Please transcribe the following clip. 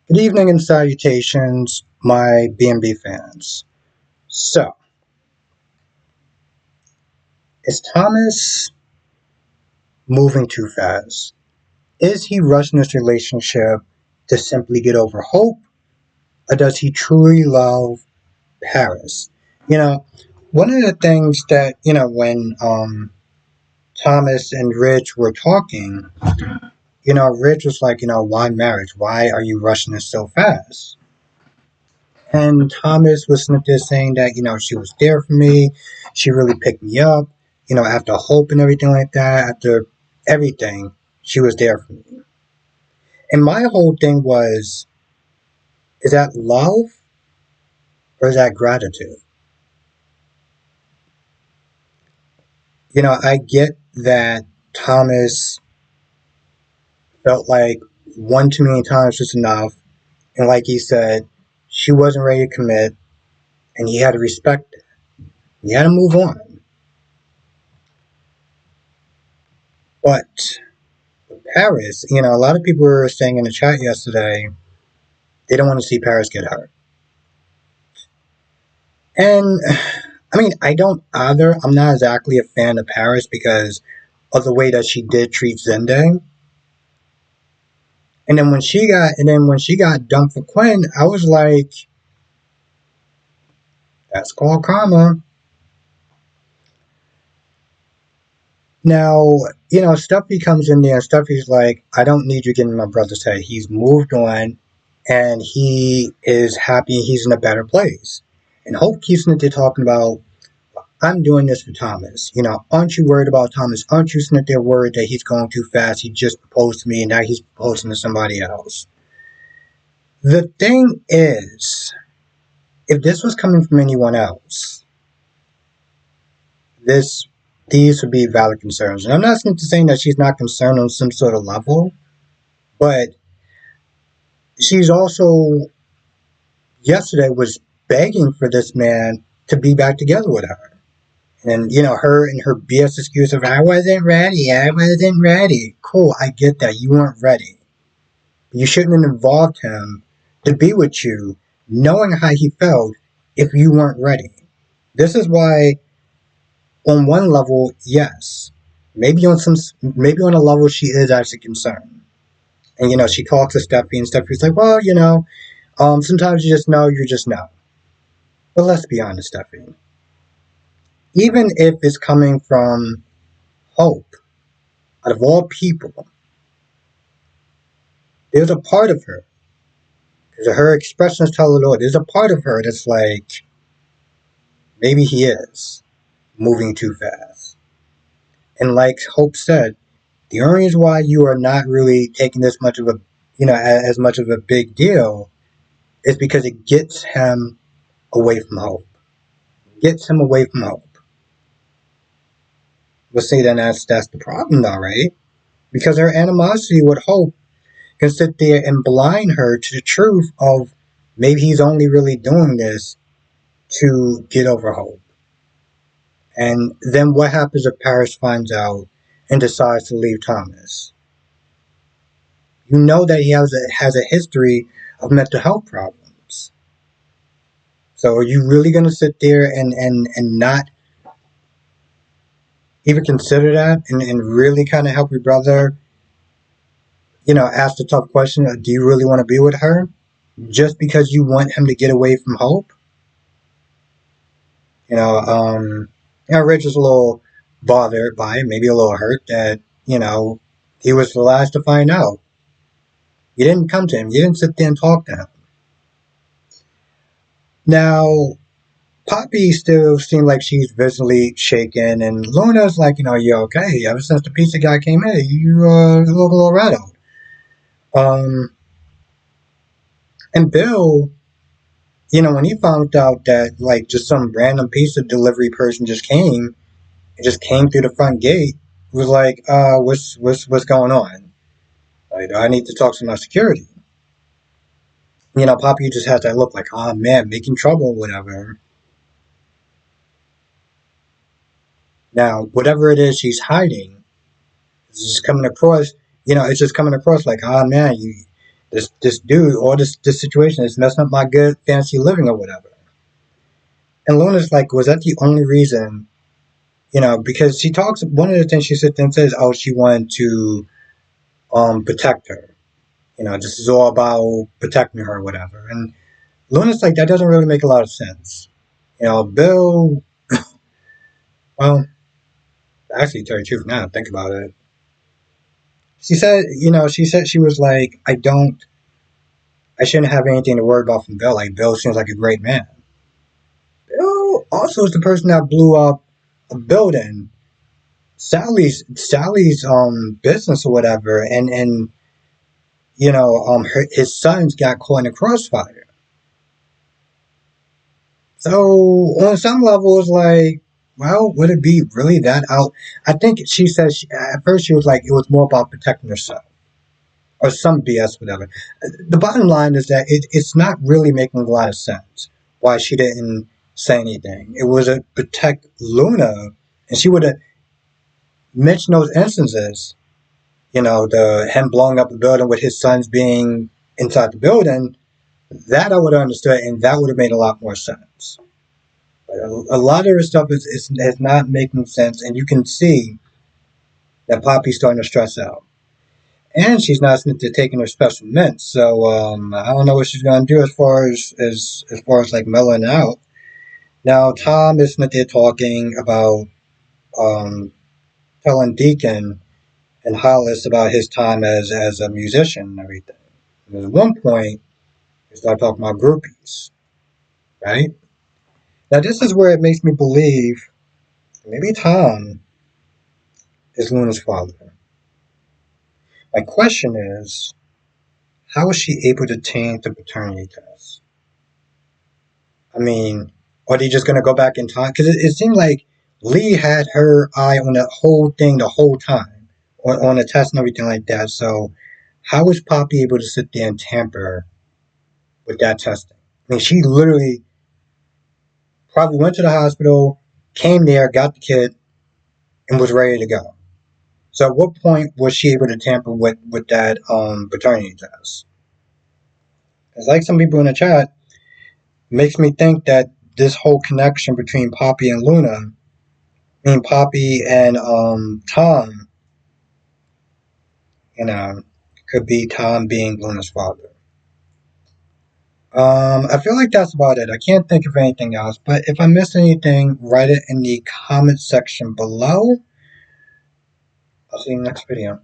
Good evening and salutations, my B&B fans. So, is Thomas moving too fast? Is he rushing this relationship to simply get over Hope, or does he truly love Paris? You know, one of the things that, when Thomas and Rich were talking, Rich was like, why marriage? Why are you rushing this so fast? And Thomas was there saying that, she was there for me. She really picked me up, after Hope and everything like that, after everything, she was there for me. And my whole thing was, is that love or is that gratitude? I get that Thomas felt like one too many times was enough. And like he said, she wasn't ready to commit and he had to respect it. He had to move on. But Paris, a lot of people were saying in the chat yesterday they don't want to see Paris get hurt. And I mean, I don't either. I'm not exactly a fan of Paris because of the way that she did treat Zende. And then when she got dumped for Quinn, I was like, that's called karma. Now, Stuffy comes in there and Stuffy's like, I don't need you getting in my brother's head. He's moved on and he is happy he's in a better place. And Hope keeps in there talking about, I'm doing this for Thomas. Aren't you worried about Thomas? Aren't you sitting there worried that he's going too fast? He just proposed to me and now he's proposing to somebody else. The thing is, if this was coming from anyone else, these would be valid concerns. And I'm not saying that she's not concerned on some sort of level, but she's also yesterday was begging for this man to be back together with her. And her and her BS excuse of I wasn't ready. Cool, I get that. You weren't ready. You shouldn't have involved him to be with you, knowing how he felt if you weren't ready. This is why on one level, yes. Maybe on a level she is actually concerned. And she talks to Steffi and Steffi's like, well, sometimes you just know, you just know. But let's be honest, Steffi. Even if it's coming from Hope, out of all people, there's a part of her, because her expressions tell it all. There's a part of her that's like, maybe he is moving too fast. And like Hope said, the only reason why you are not really taking this much of a, as much of a big deal is because it gets him away from Hope. Gets him away from Hope. We'll say then that's the problem though, right? Because her animosity with Hope can sit there and blind her to the truth of maybe he's only really doing this to get over Hope. And then what happens if Paris finds out and decides to leave Thomas? You know that he has a history of mental health problems. So are you really going to sit there and not even consider that and really kind of help your brother, ask the tough question, do you really want to be with her? Just because you want him to get away from Hope? Rich is a little bothered by it, maybe a little hurt that, he was the last to find out. You didn't come to him. You didn't sit there and talk to him. Now, Poppy still seemed like she's visibly shaken, and Luna's like, you okay? Ever since the pizza guy came in, you look a little rattled. And Bill, when he found out that like just some random pizza delivery person just came, it just came through the front gate, was like, what's going on? Like, I need to talk to my security. Poppy just has that look like, oh man, making trouble, whatever. Now, whatever it is she's hiding, it's just coming across, it's just coming across like, oh man, this dude or this situation is messing up my good fancy living or whatever. And Luna's like, was that the only reason? Because she talks. One of the things she sits and says, oh, she wanted to protect her. This is all about protecting her or whatever. And Luna's like, that doesn't really make a lot of sense. Bill. Well, actually, to tell you the truth, now I think about it. She said she was like, I shouldn't have anything to worry about from Bill. Like, Bill seems like a great man. Bill also is the person that blew up a building, Sally's business or whatever, and his sons got caught in a crossfire. So on some level, it's like, well, would it be really that out? I think she said at first she was like it was more about protecting herself or some BS, whatever. The bottom line is that it's not really making a lot of sense why she didn't say anything. It was to protect Luna, and she would have mentioned those instances. The him blowing up the building with his sons being inside the building. That I would have understood, and that would have made a lot more sense. But a lot of her stuff is not making sense, and you can see that Poppy's starting to stress out. And she's not taking her special mints, so I don't know what she's gonna do as far as like mellowing out. Now Tom is not there talking about um, telling Deacon and Hollis about his time as a musician and everything. And at one point, they start talking about groupies, right? Now this is where it makes me believe maybe Tom is Luna's father. My question is, how was she able to change the paternity test? I mean, are they just going to go back in time? Because it seemed like Lee had her eye on the whole thing the whole time, on the test and everything like that. So, how was Poppy able to sit there and tamper with that testing? I mean, she literally probably went to the hospital, came there, got the kid, and was ready to go. So, at what point was she able to tamper with that paternity test? It's like some people in the chat makes me think that this whole connection between Poppy and Luna, I mean Poppy and Tom, you know, could be Tom being Luna's father. I feel like that's about it. I can't think of anything else, but if I missed anything, write it in the comment section below. I'll see you in the next video.